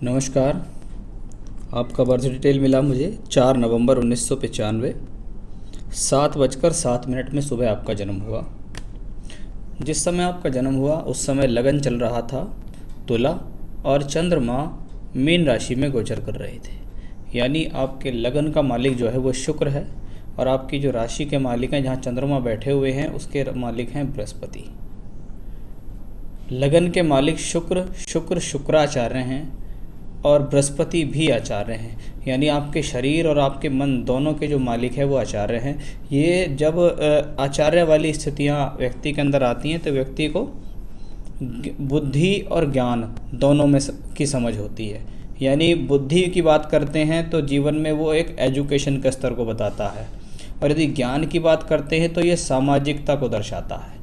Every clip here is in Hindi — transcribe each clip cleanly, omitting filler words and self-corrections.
नमस्कार। आपका बर्थ डिटेल मिला मुझे 4 नवंबर 1995, 7:07 में सुबह आपका जन्म हुआ। जिस समय आपका जन्म हुआ उस समय लगन चल रहा था तुला और चंद्रमा मीन राशि में गोचर कर रहे थे। यानी आपके लगन का मालिक जो है वो शुक्र है और आपकी जो राशि के मालिक हैं जहाँ चंद्रमा बैठे हुए हैं उसके मालिक हैं बृहस्पति। लगन के मालिक शुक्राचार्य हैं और बृहस्पति भी आचार्य हैं। यानी आपके शरीर और आपके मन दोनों के जो मालिक है वो आचार्य हैं। ये जब आचार्य वाली स्थितियाँ व्यक्ति के अंदर आती हैं तो व्यक्ति को बुद्धि और ज्ञान दोनों में की समझ होती है। यानी बुद्धि की बात करते हैं तो जीवन में वो एक एजुकेशन के स्तर को बताता है, और यदि ज्ञान की बात करते हैं तो ये सामाजिकता को दर्शाता है।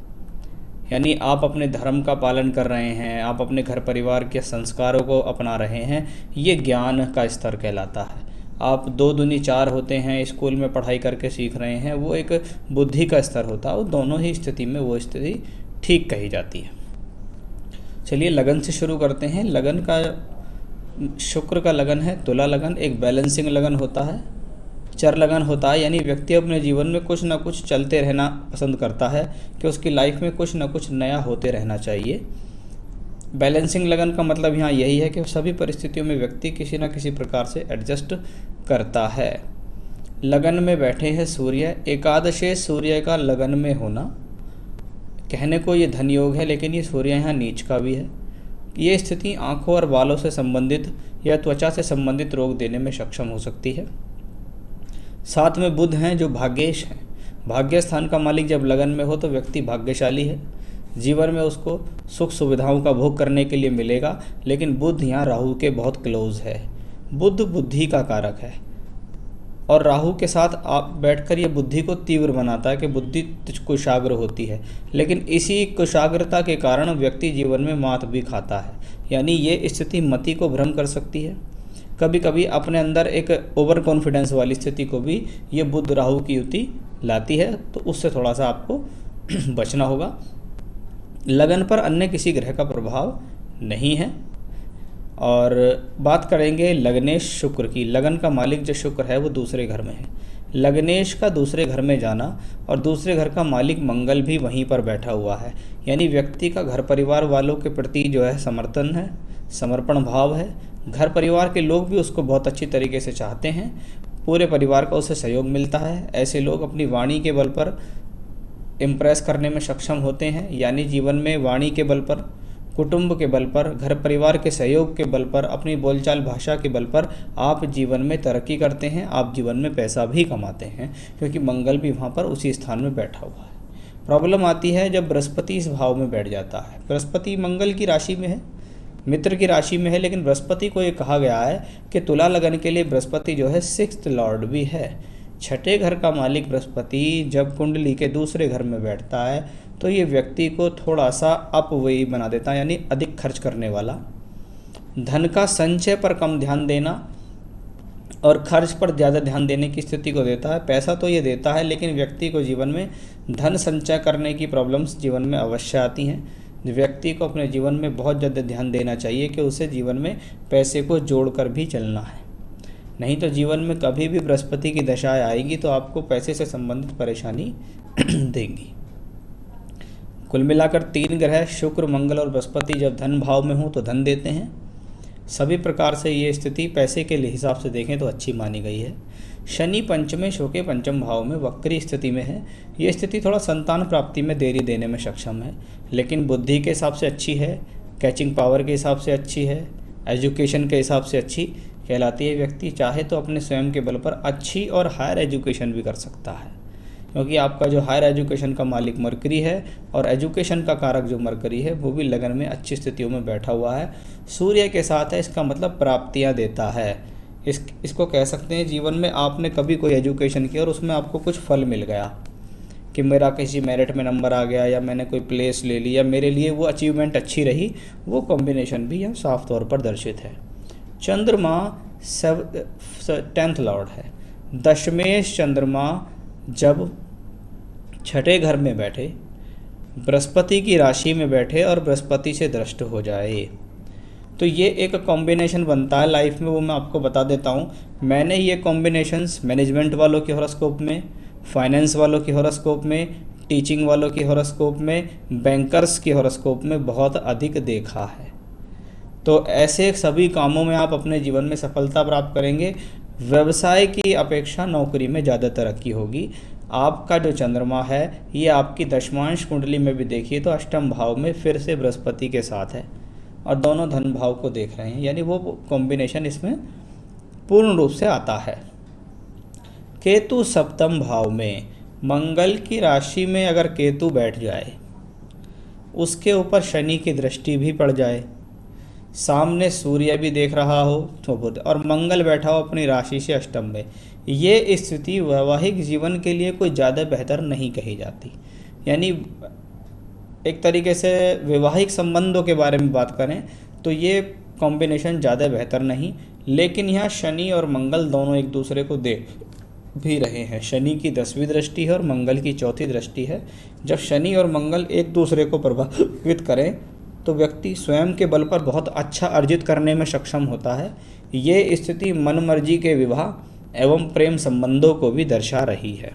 यानी आप अपने धर्म का पालन कर रहे हैं, आप अपने घर परिवार के संस्कारों को अपना रहे हैं, ये ज्ञान का स्तर कहलाता है। आप 2 दूनी 4 होते हैं, स्कूल में पढ़ाई करके सीख रहे हैं, वो एक बुद्धि का स्तर होता है। वो दोनों ही स्थिति में वो स्थिति ठीक कही जाती है। चलिए लगन से शुरू करते हैं। लगन का शुक्र का लगन है तुला लगन। एक बैलेंसिंग लगन होता है, चर लगन होता है। यानी व्यक्ति अपने जीवन में कुछ ना कुछ चलते रहना पसंद करता है कि उसकी लाइफ में कुछ ना कुछ नया होते रहना चाहिए। बैलेंसिंग लगन का मतलब यहाँ यही है कि सभी परिस्थितियों में व्यक्ति किसी न किसी प्रकार से एडजस्ट करता है। लगन में बैठे हैं सूर्य। एकादशे सूर्य का लगन में होना, कहने को ये धन योग है लेकिन ये सूर्य यहाँ नीच का भी है। ये स्थिति आँखों और बालों से संबंधित या त्वचा से संबंधित रोग देने में सक्षम हो सकती है। साथ में बुध हैं जो भाग्येश हैं। भाग्य स्थान का मालिक जब लगन में हो तो व्यक्ति भाग्यशाली है। जीवन में उसको सुख सुविधाओं का भोग करने के लिए मिलेगा, लेकिन बुध यहाँ राहु के बहुत क्लोज है। बुध बुद्धि का कारक है और राहु के साथ आप बैठकर ये बुद्धि को तीव्र बनाता है कि बुद्धि कुशाग्र होती है। लेकिन इसी कुशाग्रता के कारण व्यक्ति जीवन में मात भी खाता है। यानी ये स्थिति मति को भ्रम कर सकती है। कभी कभी अपने अंदर एक ओवर कॉन्फिडेंस वाली स्थिति को भी ये बुध राहु की युति लाती है, तो उससे थोड़ा सा आपको बचना होगा। लगन पर अन्य किसी ग्रह का प्रभाव नहीं है। और बात करेंगे लगनेश शुक्र की। लगन का मालिक जो शुक्र है वो दूसरे घर में है। लगनेश का दूसरे घर में जाना और दूसरे घर का मालिक मंगल भी वहीं पर बैठा हुआ है। यानी व्यक्ति का घर परिवार वालों के प्रति जो है समर्थन है, समर्पण भाव है। घर परिवार के लोग भी उसको बहुत अच्छी तरीके से चाहते हैं। पूरे परिवार का उसे सहयोग मिलता है। ऐसे लोग अपनी वाणी के बल पर इम्प्रेस करने में सक्षम होते हैं। यानी जीवन में वाणी के बल पर, कुटुंब के बल पर, घर परिवार के सहयोग के बल पर, अपनी बोलचाल भाषा के बल पर आप जीवन में तरक्की करते हैं। आप जीवन में पैसा भी कमाते हैं क्योंकि मंगल भी वहाँ पर उसी स्थान में बैठा हुआ है। प्रॉब्लम आती है जब बृहस्पति इस भाव में बैठ जाता है। बृहस्पति मंगल की राशि में है, मित्र की राशि में है, लेकिन बृहस्पति को ये कहा गया है कि तुला लगन के लिए बृहस्पति जो है 6th लॉर्ड भी है। 6ठे घर का मालिक बृहस्पति जब कुंडली के दूसरे घर में बैठता है तो ये व्यक्ति को थोड़ा सा अपव्ययी बना देता है, यानी अधिक खर्च करने वाला। धन का संचय पर कम ध्यान देना और खर्च पर ज़्यादा ध्यान देने की स्थिति को देता है। पैसा तो ये देता है लेकिन व्यक्ति को जीवन में धन संचय करने की प्रॉब्लम्स जीवन में अवश्य आती हैं। व्यक्ति को अपने जीवन में बहुत ज़्यादा ध्यान देना चाहिए कि उसे जीवन में पैसे को जोड़कर भी चलना है। नहीं तो जीवन में कभी भी बृहस्पति की दशाएं आएगी तो आपको पैसे से संबंधित परेशानी देंगी। कुल मिलाकर 3 ग्रह शुक्र, मंगल और बृहस्पति जब धन भाव में हो तो धन देते हैं। सभी प्रकार से ये स्थिति पैसे के हिसाब से देखें तो अच्छी मानी गई है। शनि पंचमे शोके पंचम भाव में वक्री स्थिति में है। ये स्थिति थोड़ा संतान प्राप्ति में देरी देने में सक्षम है, लेकिन बुद्धि के हिसाब से अच्छी है, कैचिंग पावर के हिसाब से अच्छी है, एजुकेशन के हिसाब से अच्छी कहलाती है। व्यक्ति चाहे तो अपने स्वयं के बल पर अच्छी और हायर एजुकेशन भी कर सकता है, क्योंकि आपका जो हायर एजुकेशन का मालिक मरकरी है और एजुकेशन का कारक जो मरकरी है वो भी लगन में अच्छी स्थितियों में बैठा हुआ है। सूर्य के साथ है, इसका मतलब प्राप्तियाँ देता है। इसको कह सकते हैं जीवन में आपने कभी कोई एजुकेशन किया और उसमें आपको कुछ फल मिल गया कि मेरा किसी मेरिट में नंबर आ गया या मैंने कोई प्लेस ले ली या मेरे लिए वो अचीवमेंट अच्छी रही, वो कॉम्बिनेशन भी यहाँ साफ तौर पर दर्शित है। चंद्रमा 10th लॉर्ड है। दशमेश चंद्रमा जब 6ठे घर में बैठे, बृहस्पति की राशि में बैठे और बृहस्पति से दृष्ट हो जाए तो ये एक कॉम्बिनेशन बनता है लाइफ में, वो मैं आपको बता देता हूँ। मैंने ये कॉम्बिनेशंस मैनेजमेंट वालों के हॉरोस्कोप में, फाइनेंस वालों के हॉरोस्कोप में, टीचिंग वालों के हॉरोस्कोप में, बैंकर्स के हॉरोस्कोप में बहुत अधिक देखा है। तो ऐसे सभी कामों में आप अपने जीवन में सफलता प्राप्त करेंगे। व्यवसाय की अपेक्षा नौकरी में ज़्यादा तरक्की होगी। आपका जो चंद्रमा है ये आपकी दशमांश कुंडली में भी देखिए तो अष्टम भाव में फिर से बृहस्पति के साथ है और दोनों धन भाव को देख रहे हैं, यानी वो कॉम्बिनेशन इसमें पूर्ण रूप से आता है। केतु सप्तम भाव में, मंगल की राशि में अगर केतु बैठ जाए, उसके ऊपर शनि की दृष्टि भी पड़ जाए, सामने सूर्य भी देख रहा हो तो बुध, और मंगल बैठा हो अपनी राशि से अष्टम में, ये स्थिति वैवाहिक जीवन के लिए कोई ज़्यादा बेहतर नहीं कही जाती। यानी एक तरीके से वैवाहिक संबंधों के बारे में बात करें तो ये कॉम्बिनेशन ज़्यादा बेहतर नहीं, लेकिन यहाँ शनि और मंगल दोनों एक दूसरे को देख भी रहे हैं। शनि की 10वीं दृष्टि है और मंगल की 4थी दृष्टि है। जब शनि और मंगल एक दूसरे को प्रभावित करें तो व्यक्ति स्वयं के बल पर बहुत अच्छा अर्जित करने में सक्षम होता है। ये स्थिति मनमर्जी के विवाह एवं प्रेम संबंधों को भी दर्शा रही है।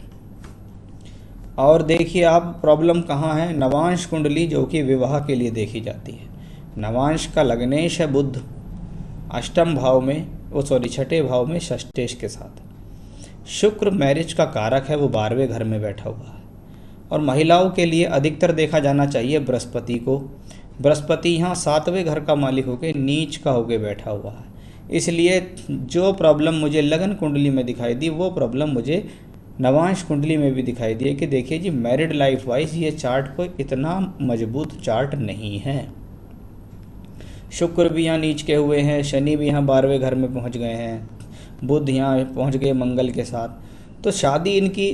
और देखिए आप प्रॉब्लम कहाँ है, नवांश कुंडली जो कि विवाह के लिए देखी जाती है। नवांश का लग्नेश है बुध, अष्टम भाव में, छठे भाव में षष्ठेश के साथ। शुक्र मैरिज का कारक है, वो 12वें घर में बैठा हुआ है। और महिलाओं के लिए अधिकतर देखा जाना चाहिए बृहस्पति को। बृहस्पति यहाँ 7वें घर का मालिक होकर नीच का होकर बैठा हुआ है, इसलिए जो प्रॉब्लम मुझे लगन कुंडली में दिखाई दी वो प्रॉब्लम मुझे नवांश कुंडली में भी दिखाई दी है कि देखिए जी मैरिड लाइफ वाइज ये चार्ट कोई इतना मजबूत चार्ट नहीं है। शुक्र भी यहाँ नीच के हुए हैं, शनि भी यहाँ 12वें घर में पहुँच गए हैं, बुध यहाँ पहुँच गए मंगल के साथ। तो शादी इनकी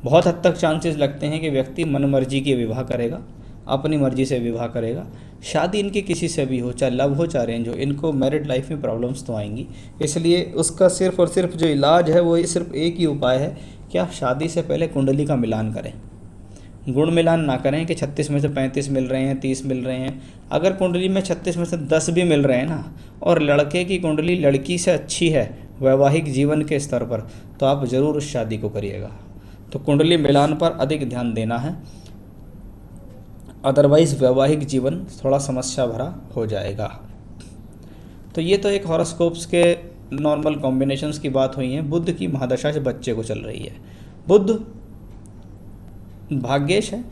बहुत हद तक चांसेस लगते हैं कि व्यक्ति मनमर्जी की विवाह करेगा, अपनी मर्जी से विवाह करेगा। शादी इनकी किसी से भी हो, चाहे लव हो चाहे अरेंज हो, इनको मैरिड लाइफ में प्रॉब्लम्स तो आएंगी। इसलिए उसका सिर्फ और सिर्फ जो इलाज है वो सिर्फ एक ही उपाय है कि आप शादी से पहले कुंडली का मिलान करें। गुण मिलान ना करें कि 36 में से 35 मिल रहे हैं, 30 मिल रहे हैं। अगर कुंडली में 36 में से 10 भी मिल रहे हैं ना, और लड़के की कुंडली लड़की से अच्छी है वैवाहिक जीवन के स्तर पर, तो आप ज़रूर उस शादी को करिएगा। तो कुंडली मिलान पर अधिक ध्यान देना है, अदरवाइज़ वैवाहिक जीवन थोड़ा समस्या भरा हो जाएगा। तो ये तो एक हॉरोस्कोप्स के नॉर्मल कॉम्बिनेशंस की बात हुई है। बुध की महादशा से बच्चे को चल रही है। बुध भाग्येश है,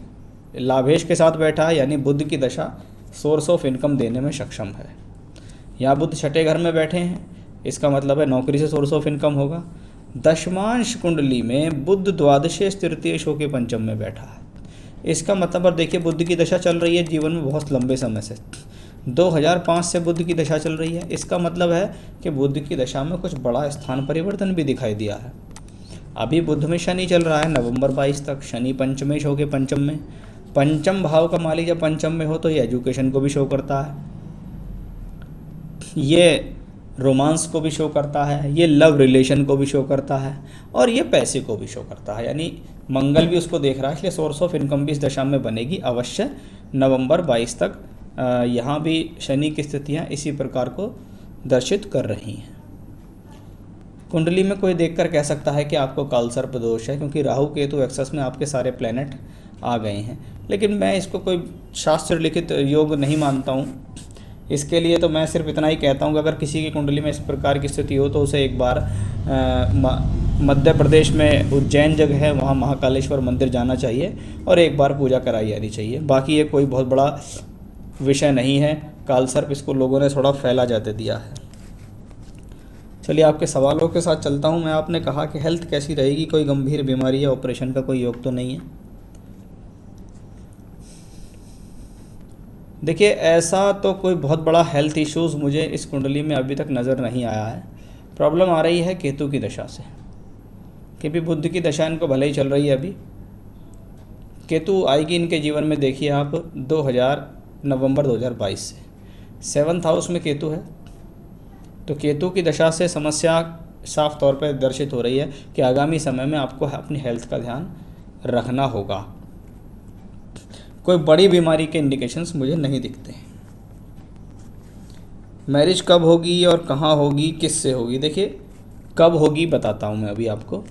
लाभेश के साथ बैठा है, यानी बुध की दशा सोर्स ऑफ इनकम देने में सक्षम है। यहाँ बुध छठे घर में बैठे हैं, इसका मतलब है नौकरी से सोर्स ऑफ इनकम होगा। दशमांश कुंडली में बुध द्वादशेश तृतीयेश होकर पंचम में बैठा है, इसका मतलब अब देखिए बुध की दशा चल रही है जीवन में बहुत लंबे समय से, 2005 से बुध की दशा चल रही है। इसका मतलब है कि बुध की दशा में कुछ बड़ा स्थान परिवर्तन भी दिखाई दिया है। अभी बुध में शनि चल रहा है नवंबर 22 तक, शनि पंचमेश होकर पंचम में। पंचम भाव का मालिक जब पंचम में हो तो ये एजुकेशन को भी शो करता है, ये रोमांस को भी शो करता है, ये लव रिलेशन को भी शो करता है, और ये पैसे को भी शो करता है। यानी मंगल भी उसको देख रहा है, इसलिए सोर्स ऑफ इनकम भी इस दशा में बनेगी अवश्य नवंबर 22 तक। यहाँ भी शनि की स्थितियाँ इसी प्रकार को दर्शित कर रही हैं। कुंडली में कोई देखकर कह सकता है कि आपको कालसर्प दोष है, क्योंकि राहु केतु एक्सेस में आपके सारे प्लैनेट आ गए हैं, लेकिन मैं इसको कोई शास्त्र लिखित योग नहीं मानता हूँ। इसके लिए तो मैं सिर्फ इतना ही कहता हूँ कि अगर किसी की कुंडली में इस प्रकार की स्थिति हो तो उसे एक बार मध्य प्रदेश में उज्जैन जगह है, वहाँ महाकालेश्वर मंदिर जाना चाहिए और एक बार पूजा कराई जानी चाहिए। बाकी ये कोई बहुत बड़ा विषय नहीं है। कालसर्प इसको लोगों ने थोड़ा फैला जाते दिया है। चलिए आपके सवालों के साथ चलता हूँ मैं। आपने कहा कि हेल्थ कैसी रहेगी, कोई गंभीर बीमारी या ऑपरेशन का कोई योग तो नहीं है। देखिए ऐसा तो कोई बहुत बड़ा हेल्थ इश्यूज़ मुझे इस कुंडली में अभी तक नज़र नहीं आया है। प्रॉब्लम आ रही है केतु की दशा से, क्योंकि बुध की दशा इनको भले ही चल रही है। अभी केतु आएगी इनके जीवन में, देखिए आप नवंबर 2022 से 7th हाउस में केतु है। तो केतु की दशा से समस्या साफ तौर पर दर्शित हो रही है कि आगामी समय में आपको अपनी हेल्थ का ध्यान रखना होगा। कोई बड़ी बीमारी के इंडिकेशंस मुझे नहीं दिखते हैं। मैरिज कब होगी और कहाँ होगी, किससे होगी? देखिए कब होगी बताता हूँ मैं अभी आपको।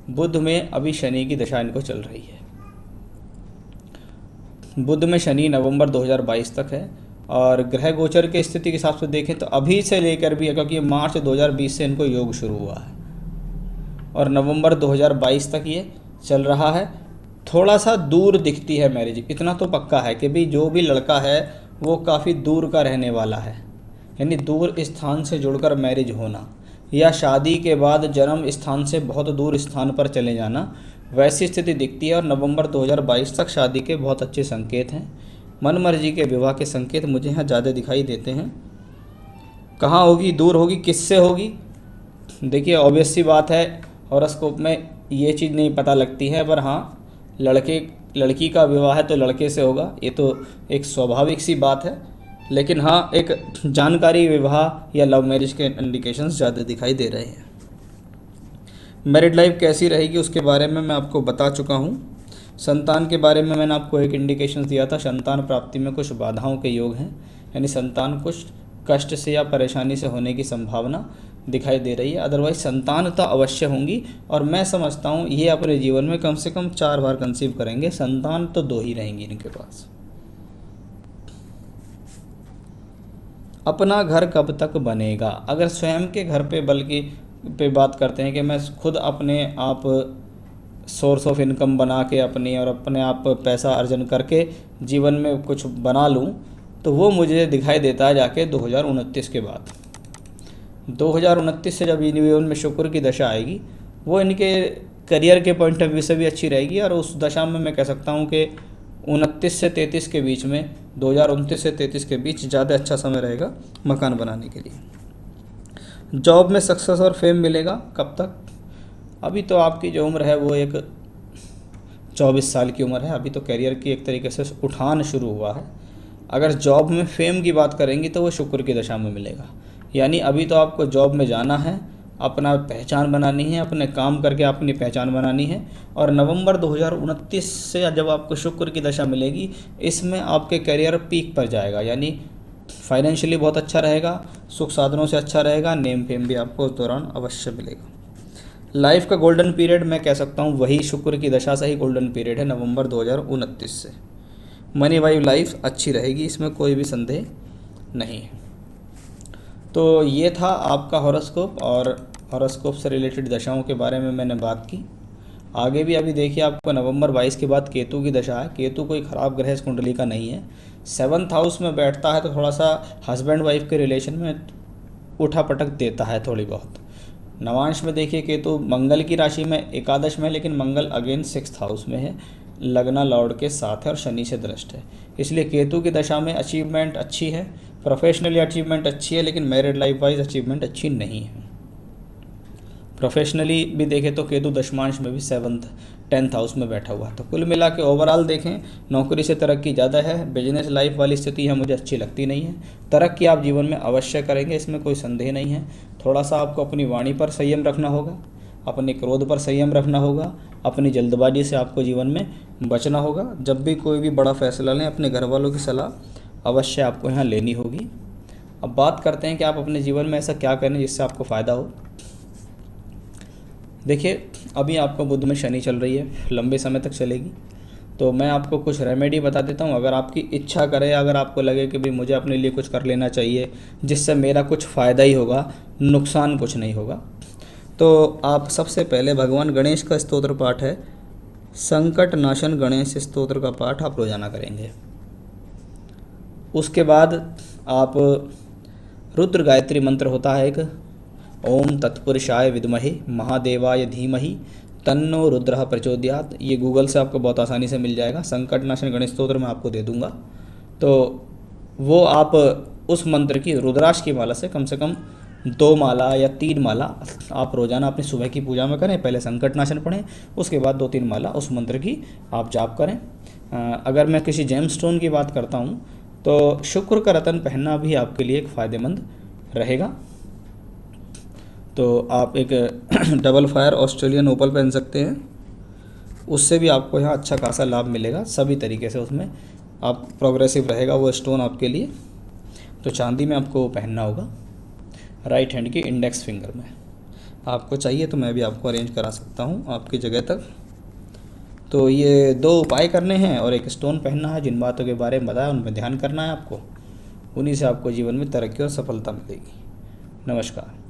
बुध में अभी शनि की दशा इनको चल रही है। बुध में शनि नवंबर 2022 तक है, और ग्रह गोचर के स्थिति के हिसाब से देखें तो अभी से लेकर भी, क्योंकि मार्च 2020 से इनको योग शुरू हुआ है और नवंबर 2022 तक ये चल रहा है। थोड़ा सा दूर दिखती है मैरिज, इतना तो पक्का है कि भी जो भी लड़का है वो काफ़ी दूर का रहने वाला है, यानी दूर स्थान से जुड़कर मैरिज होना या शादी के बाद जन्म स्थान से बहुत दूर स्थान पर चले जाना, वैसी स्थिति दिखती है। और नवंबर 2022 तक शादी के बहुत अच्छे संकेत हैं। मन मर्जी के विवाह के संकेत मुझे यहाँ ज़्यादा दिखाई देते हैं। कहाँ होगी, दूर होगी, किससे होगी? देखिए ऑब्वियस सी बात है, हॉरोस्कोप में ये चीज़ नहीं पता लगती है, पर हाँ लड़की का विवाह है तो लड़के से होगा, ये तो एक स्वाभाविक सी बात है। लेकिन हाँ एक जानकारी विवाह या लव मैरिज के इंडिकेशंस ज़्यादा दिखाई दे रहे हैं। मैरिड लाइफ कैसी रहेगी उसके बारे में मैं आपको बता चुका हूँ। संतान के बारे में मैंने आपको एक इंडिकेशन दिया था, संतान प्राप्ति में कुछ बाधाओं के योग हैं, यानी संतान कुछ कष्ट से या परेशानी से होने की संभावना दिखाई दे रही है। अदरवाइज संतान तो अवश्य होंगी, और मैं समझता हूँ ये अपने जीवन में कम से कम 4 बार कंसीव करेंगे। संतान तो 2 ही रहेंगी इनके पास। अपना घर कब तक बनेगा? अगर स्वयं के घर पे बात करते हैं कि मैं खुद अपने आप सोर्स ऑफ इनकम बना के अपने आप पैसा अर्जन करके जीवन में कुछ बना लूं, तो वो मुझे दिखाई देता है जाके 2029 के बाद। 2029 से जब जीवन में शुक्र की दशा आएगी, वो इनके करियर के पॉइंट ऑफ व्यू से भी अच्छी रहेगी। और उस दशा में मैं कह सकता हूँ कि 29 से 33 के बीच में, 2029 से 33 के बीच ज़्यादा अच्छा समय रहेगा मकान बनाने के लिए। जॉब में सक्सेस और फेम मिलेगा कब तक? अभी तो आपकी जो उम्र है वो एक 24 साल की उम्र है, अभी तो करियर की एक तरीके से उठान शुरू हुआ है। अगर जॉब में फेम की बात करेंगी तो वो शुक्र की दशा में मिलेगा, यानी अभी तो आपको जॉब में जाना है, अपना पहचान बनानी है, अपने काम करके अपनी पहचान बनानी है। और नवंबर 2029 से जब आपको शुक्र की दशा मिलेगी, इसमें आपके करियर पीक पर जाएगा, यानी फाइनेंशियली बहुत अच्छा रहेगा, सुख साधनों से अच्छा रहेगा, नेम फेम भी आपको उस दौरान अवश्य मिलेगा। लाइफ का गोल्डन पीरियड मैं कह सकता हूँ वही शुक्र की दशा से ही गोल्डन पीरियड है, नवंबर 2029 से। मनी वाइव लाइफ अच्छी रहेगी, इसमें कोई भी संदेह नहीं है। तो ये था आपका हॉरोस्कोप, और हॉरोस्कोप से रिलेटेड दशाओं के बारे में मैंने बात की। आगे भी अभी देखिए आपको नवंबर 22 के बाद केतु की दशा है। केतु कोई ख़राब ग्रह इस कुंडली का नहीं है, 7th हाउस में बैठता है तो थोड़ा सा हस्बैंड वाइफ के रिलेशन में उठा पटक देता है थोड़ी बहुत। नवांश में देखिए केतु मंगल की राशि में एकादश में, लेकिन मंगल अगेन 6th हाउस में है, लगना लॉर्ड के साथ है और शनि से दृष्ट है। इसलिए केतु की दशा में अचीवमेंट अच्छी है, प्रोफेशनली अचीवमेंट अच्छी है, लेकिन मैरिड लाइफ वाइज अचीवमेंट अच्छी नहीं है। प्रोफेशनली भी देखें तो केतु दशमांश में भी 10th हाउस में बैठा हुआ है। तो कुल मिला के ओवरऑल देखें, नौकरी से तरक्की ज़्यादा है, बिजनेस लाइफ वाली स्थिति है मुझे अच्छी लगती नहीं है। तरक्की आप जीवन में अवश्य करेंगे, इसमें कोई संदेह नहीं है। थोड़ा सा आपको अपनी वाणी पर संयम रखना होगा, अपने क्रोध पर संयम रखना होगा, अपनी जल्दबाजी से आपको जीवन में बचना होगा। जब भी कोई भी बड़ा फैसला लें, अपने घर वालों की सलाह अवश्य आपको यहाँ लेनी होगी। अब बात करते हैं कि आप अपने जीवन में ऐसा क्या करें जिससे आपको फ़ायदा हो। देखिए अभी आपको बुध में शनि चल रही है, लंबे समय तक चलेगी, तो मैं आपको कुछ रेमेडी बता देता हूँ। अगर आपकी इच्छा करे, अगर आपको लगे कि भाई मुझे अपने लिए कुछ कर लेना चाहिए जिससे मेरा कुछ फ़ायदा ही होगा, नुकसान कुछ नहीं होगा, तो आप सबसे पहले भगवान गणेश का स्तोत्र पाठ है, संकट नाशन गणेश स्तोत्र का पाठ आप रोज़ाना करेंगे। उसके बाद आप रुद्र गायत्री मंत्र होता है एक, ओम तत्पुरुषाय विद्महे महादेवाय धीमहि तन्नो रुद्रः प्रचोदयात्। ये गूगल से आपको बहुत आसानी से मिल जाएगा। संकट नाशन गणेश स्तोत्र मैं आपको दे दूंगा, तो वो आप उस मंत्र की रुद्राक्ष की माला से कम 2 माला या 3 माला आप रोज़ाना अपनी सुबह की पूजा में करें। पहले संकट नाशन पढ़ें, उसके बाद 2-3 माला उस मंत्र की आप जाप करें। अगर मैं किसी जेम स्टोन की बात करता हूँ तो शुक्र का रतन पहनना भी आपके लिए एक फ़ायदेमंद रहेगा। तो आप एक डबल फायर ऑस्ट्रेलियन ओपल पहन सकते हैं, उससे भी आपको यहाँ अच्छा खासा लाभ मिलेगा। सभी तरीके से उसमें आप प्रोग्रेसिव रहेगा वो स्टोन आपके लिए। तो चांदी में आपको पहनना होगा राइट हैंड की इंडेक्स फिंगर में। आपको चाहिए तो मैं भी आपको अरेंज करा सकता हूँ आपकी जगह तक। तो ये 2 उपाय करने हैं और एक स्टोन पहनना है। जिन बातों के बारे में बताया उनमें ध्यान करना है आपको, उन्हीं से आपको जीवन में तरक्की और सफलता मिलेगी। नमस्कार।